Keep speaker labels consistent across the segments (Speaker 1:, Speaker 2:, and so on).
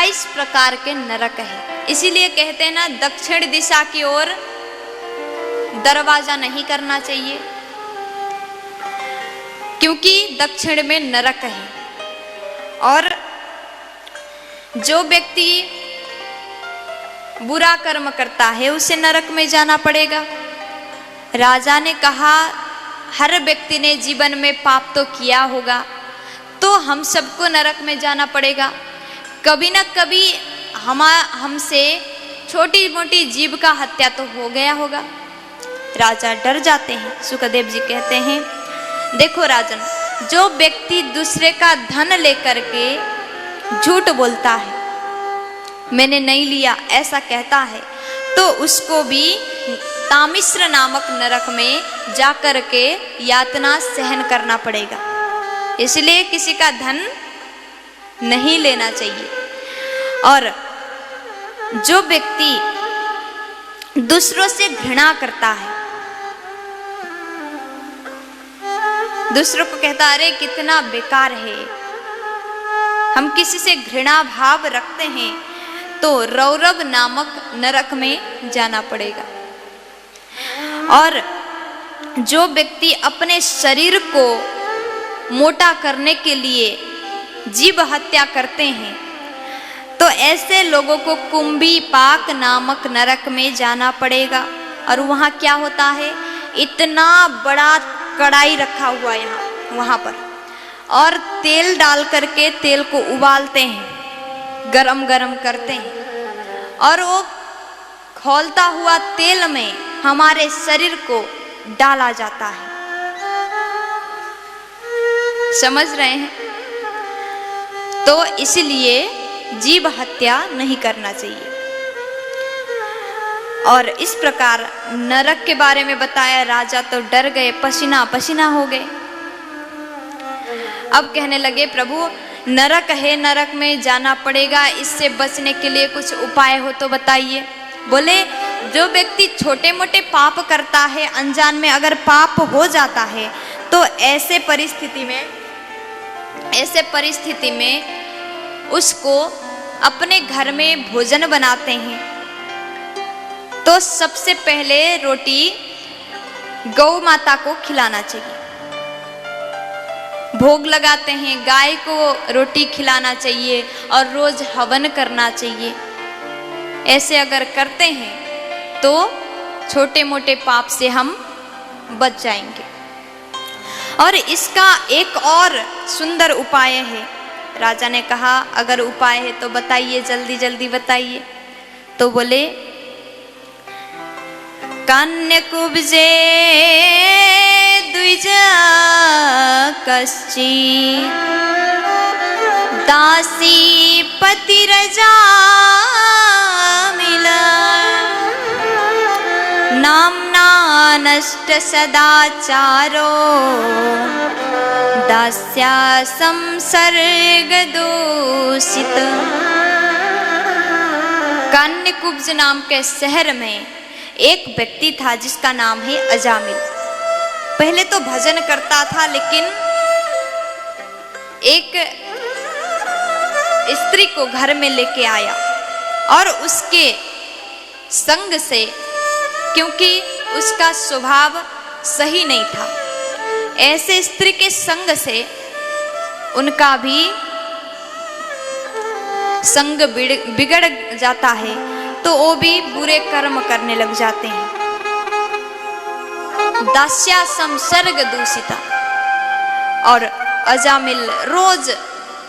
Speaker 1: 28 प्रकार के नरक है। इसीलिए कहते हैं ना, दक्षिण दिशा की ओर दरवाजा नहीं करना चाहिए, क्योंकि दक्षिण में नरक है। और जो व्यक्ति बुरा कर्म करता है उसे नरक में जाना पड़ेगा। राजा ने कहा, हर व्यक्ति ने जीवन में पाप तो किया होगा, तो हम सबको नरक में जाना पड़ेगा। कभी न कभी हमसे छोटी मोटी जीव का हत्या तो हो गया होगा। राजा डर जाते हैं। सुखदेव जी कहते हैं, देखो राजन, जो व्यक्ति दूसरे का धन लेकर के झूठ बोलता है, मैंने नहीं लिया ऐसा कहता है, तो उसको भी तामिश्र नामक नरक में जाकर के यातना सहन करना पड़ेगा। इसलिए किसी का धन नहीं लेना चाहिए। और जो व्यक्ति दूसरों से घृणा करता है, दूसरों को कहता अरे कितना बेकार है, हम किसी से घृणा भाव रखते हैं, तो रौरव नामक नरक में जाना पड़ेगा। और जो व्यक्ति अपने शरीर को मोटा करने के लिए जीव हत्या करते हैं, तो ऐसे लोगों को कुंभी पाक नामक नरक में जाना पड़ेगा। और वहाँ क्या होता है, इतना बड़ा कढ़ाई रखा हुआ यहाँ वहाँ पर, और तेल डाल करके तेल को उबालते हैं, गरम गरम करते हैं, और वो खौलता हुआ तेल में हमारे शरीर को डाला जाता है। समझ रहे हैं? तो इसलिए जीव हत्या नहीं करना चाहिए। और इस प्रकार नरक के बारे में बताया। राजा तो डर गए, पसीना पसीना हो गए। अब कहने लगे, प्रभु नरक है, नरक में जाना पड़ेगा, इससे बचने के लिए कुछ उपाय हो तो बताइए। बोले, जो व्यक्ति छोटे मोटे पाप करता है, अनजान में अगर पाप हो जाता है, तो ऐसे परिस्थिति में उसको अपने घर में भोजन बनाते हैं, तो सबसे पहले रोटी गौ माता को खिलाना चाहिए। भोग लगाते हैं, गाय को रोटी खिलाना चाहिए और रोज हवन करना चाहिए। ऐसे अगर करते हैं तो छोटे मोटे पाप से हम बच जाएंगे। और इसका एक और सुंदर उपाय है। राजा ने कहा, अगर उपाय है तो बताइए, जल्दी जल्दी बताइए। तो बोले, कन्यकुब्जे द्विज कश्चित् दासी पतिरजा मिला नाम्ना नष्ट सदाचारो दास्या संसर्ग दूषित। कन्यकुब्ज नाम के शहर में एक व्यक्ति था जिसका नाम है अजामिल। पहले तो भजन करता था, लेकिन एक स्त्री को घर में लेके आया और उसके संग से, क्योंकि उसका स्वभाव सही नहीं था, ऐसे स्त्री के संग से उनका भी संग बिगड़ जाता है, तो वो भी बुरे कर्म करने लग जाते हैं। दास्या संसर्ग दूषिता। और अजामिल रोज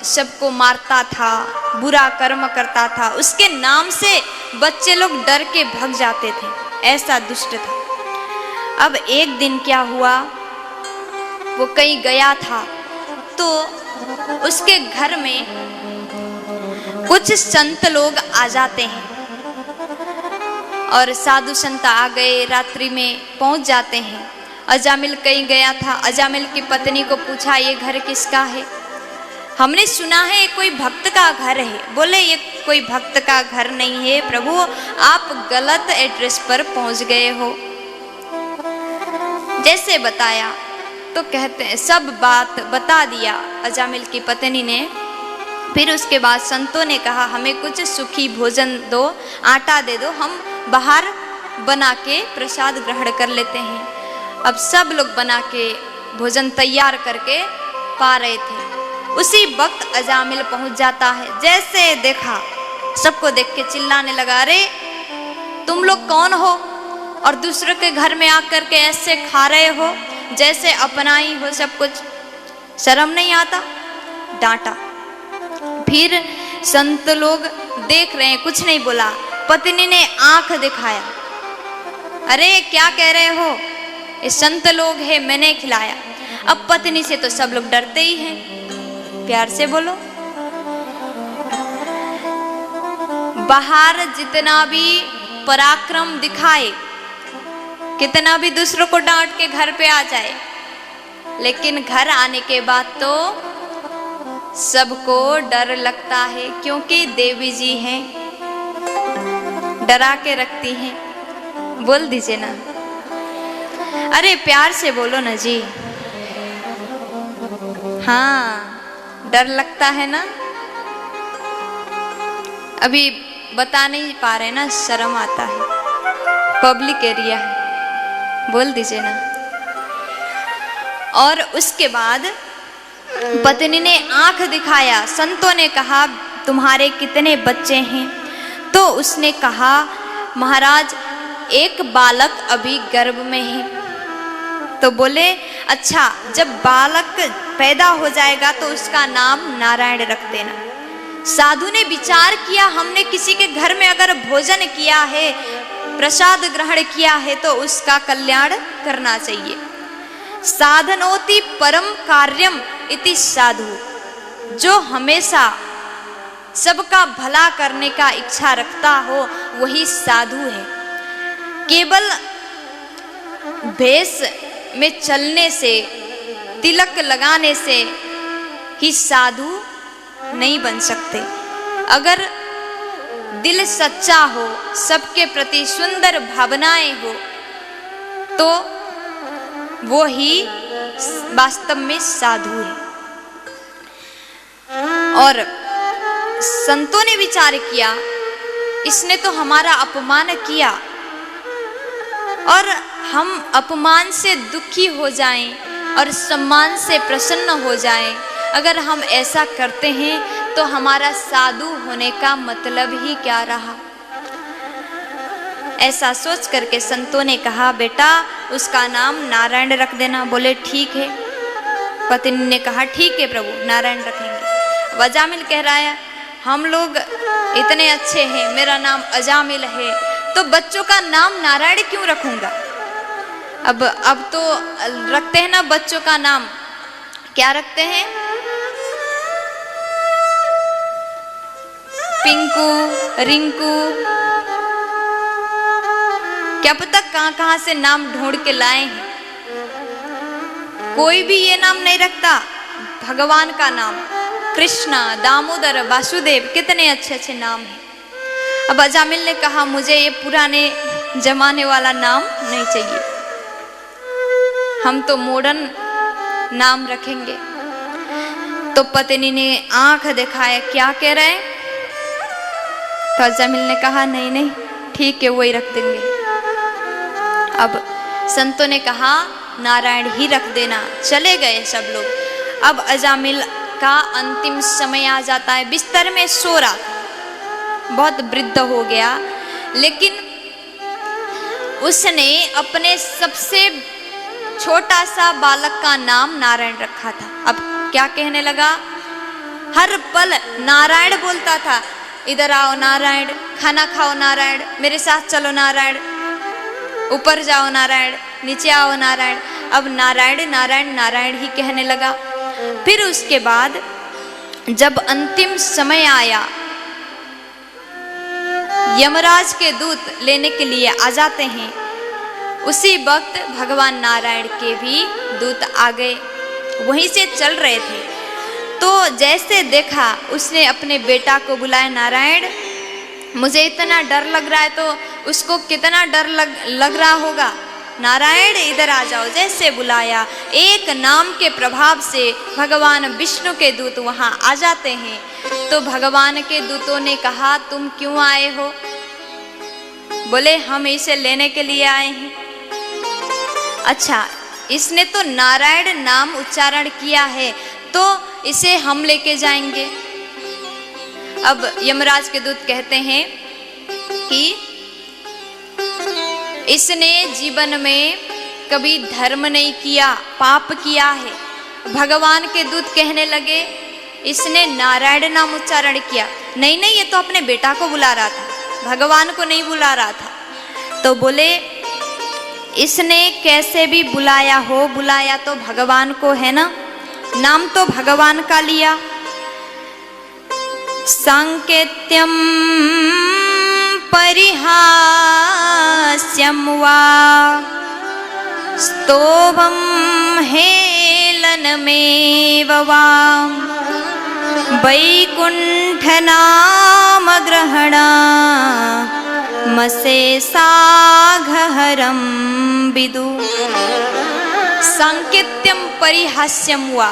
Speaker 1: सबको मारता था, बुरा कर्म करता था, उसके नाम से बच्चे लोग डर के भाग जाते थे, ऐसा दुष्ट था। अब एक दिन क्या हुआ, वो कहीं गया था, तो उसके घर में कुछ संत लोग आ जाते हैं और साधु संत आ गए, रात्रि में पहुंच जाते हैं। अजामिल कहीं गया था। अजामिल की पत्नी को पूछा, ये घर किसका है? हमने सुना है ये कोई भक्त का घर है। बोले, ये कोई भक्त का घर नहीं है प्रभु, आप गलत एड्रेस पर पहुंच गए हो। जैसे बताया तो कहते हैं, सब बात बता दिया अजामिल की पत्नी ने। फिर उसके बाद संतों ने कहा हमें कुछ सूखी भोजन दो, आटा दे दो, हम बाहर बना के प्रसाद ग्रहण कर लेते हैं। अब सब लोग बना के भोजन तैयार करके पा रहे थे। उसी वक्त अजामिल पहुंच जाता है। जैसे देखा सबको देख के चिल्लाने लगा, अरे तुम लोग कौन हो और दूसरे के घर में आकर के ऐसे खा रहे हो जैसे अपना ही हो सब कुछ, शर्म नहीं आता? डांटा। फिर संत लोग देख रहे हैं, कुछ नहीं बोला। पत्नी ने आंख दिखाया, अरे क्या कह रहे हो, ये संत लोग हैं, मैंने खिलाया। अब पत्नी से तो सब लोग डरते ही हैं, प्यार से बोलो। बाहर जितना भी पराक्रम दिखाए, कितना भी दूसरों को डांट के घर पे आ जाए, लेकिन घर आने के बाद तो सबको डर लगता है, क्योंकि देवी जी हैं, डरा के रखती हैं। बोल दीजिए ना, अरे प्यार से बोलो ना जी। हाँ, डर लगता है ना। अभी बता नहीं पा रहे ना, शर्म आता है, पब्लिक एरिया है। बोल दीजिए ना। और उसके बाद पत्नी ने आंख दिखाया। संतों ने कहा तुम्हारे कितने बच्चे हैं? तो उसने कहा महाराज एक बालक अभी गर्भ में है। तो बोले अच्छा, जब बालक पैदा हो जाएगा तो उसका नाम नारायण रख देना। साधु ने विचार किया, हमने किसी के घर में अगर भोजन किया है, प्रसाद ग्रहण किया है, तो उसका कल्याण करना चाहिए। साधनोति परम कार्यम इति साधु, जो हमेशा सबका भला करने का इच्छा रखता हो वही साधु है। केवल भेष में चलने से, तिलक लगाने से ही साधु नहीं बन सकते। अगर दिल सच्चा हो, सबके प्रति सुंदर भावनाएं हो, तो वो ही वास्तव में साधु है। और संतों ने विचार किया, इसने तो हमारा अपमान किया, और हम अपमान से दुखी हो जाएं और सम्मान से प्रसन्न हो जाएं। अगर हम ऐसा करते हैं तो हमारा साधु होने का मतलब ही क्या रहा। ऐसा सोच करके संतों ने कहा बेटा उसका नाम नारायण रख देना। बोले ठीक है। पत्नी ने कहा ठीक है प्रभु, नारायण रखेंगे। अजामिल कह रहा है हम लोग इतने अच्छे हैं, मेरा नाम अजामिल है, तो बच्चों का नाम नारायण क्यों रखूंगा। अब तो रखते हैं ना बच्चों का नाम, क्या रखते हैं, पिंकू, रिंकू, क्या पता कहां से नाम ढूंढ के लाए हैं। कोई भी ये नाम नहीं रखता। भगवान का नाम, कृष्णा, दामोदर, वासुदेव, कितने अच्छे अच्छे नाम हैं। अब अजामिल ने कहा मुझे ये पुराने जमाने वाला नाम नहीं चाहिए, हम तो मॉडर्न नाम रखेंगे। तो पत्नी ने आंख दिखाया, क्या कह रहे हैं। तो अजामिल ने कहा नहीं नहीं ठीक है, वही रख देंगे। अब संतों ने कहा नारायण ही रख देना। चले गए सब लोग। अब अजामिल का अंतिम समय आ जाता है, बिस्तर में सो रहा था, बहुत वृद्ध हो गया, लेकिन उसने अपने सबसे छोटा सा बालक का नाम नारायण रखा था। अब क्या कहने लगा, हर पल नारायण बोलता था, इधर आओ नारायण, खाना खाओ नारायण, मेरे साथ चलो नारायण, ऊपर जाओ नारायण, नीचे आओ नारायण। अब नारायण नारायण नारायण ही कहने लगा। फिर उसके बाद जब अंतिम समय आया, यमराज के दूत लेने के लिए आ जाते हैं, उसी वक्त भगवान नारायण के भी दूत आ गए, वहीं से चल रहे थे। तो जैसे देखा उसने अपने बेटा को बुलाया, नारायण मुझे इतना डर लग रहा है। तो उसको कितना डर लग रहा होगा। नारायण इधर आ जाओ, जैसे बुलाया एक नाम के प्रभाव से भगवान विष्णु के दूत वहां आ जाते हैं। तो भगवान के दूतों ने कहा तुम क्यों आए हो? बोले हम इसे लेने के लिए आए हैं। अच्छा, इसने तो नारायण नाम उच्चारण किया है तो इसे हम लेके जाएंगे। अब यमराज के दूत कहते हैं कि इसने जीवन में कभी धर्म नहीं किया, पाप किया है। भगवान के दूत कहने लगे इसने नारायण नाम उच्चारण किया। नहीं नहीं, ये तो अपने बेटा को बुला रहा था, भगवान को नहीं बुला रहा था। तो बोले इसने कैसे भी बुलाया हो, बुलाया तो भगवान को है ना, नाम तो भगवान का लिया। सांकेत्यम परिहास्यम वा स्तोभम हेलनमेव वा वैकुंठ नाम ग्रहणा मशेषाघहरम विदु। सांकेत्यम परिहास्यम हुआ,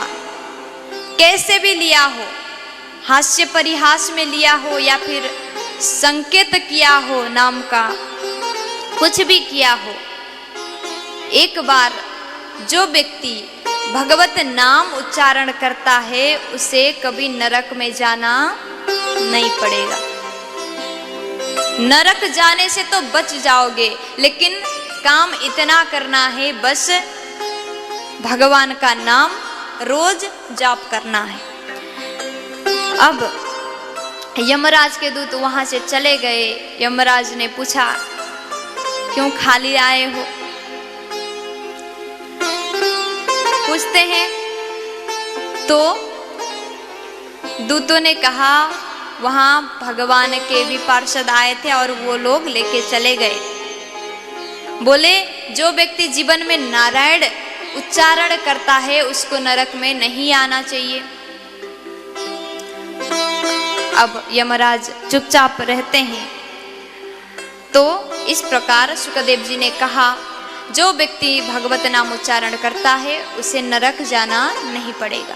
Speaker 1: कैसे भी लिया हो, हास्य परिहास में लिया हो या फिर संकेत किया हो नाम का, कुछ भी किया हो, एक बार जो व्यक्ति भगवत नाम उच्चारण करता है उसे कभी नरक में जाना नहीं पड़ेगा। नरक जाने से तो बच जाओगे, लेकिन काम इतना करना है, बस भगवान का नाम रोज जाप करना है। अब यमराज के दूत वहां से चले गए। यमराज ने पूछा क्यों खाली आए हो? पूछते हैं तो दूतों ने कहा वहां भगवान के भी पार्षद आए थे और वो लोग लेके चले गए। बोले जो व्यक्ति जीवन में नारायण उच्चारण करता है उसको नरक में नहीं आना चाहिए। अब यमराज चुपचाप रहते हैं। तो इस प्रकार सुखदेव जी ने कहा जो व्यक्ति भगवत नाम उच्चारण करता है उसे नरक जाना नहीं पड़ेगा।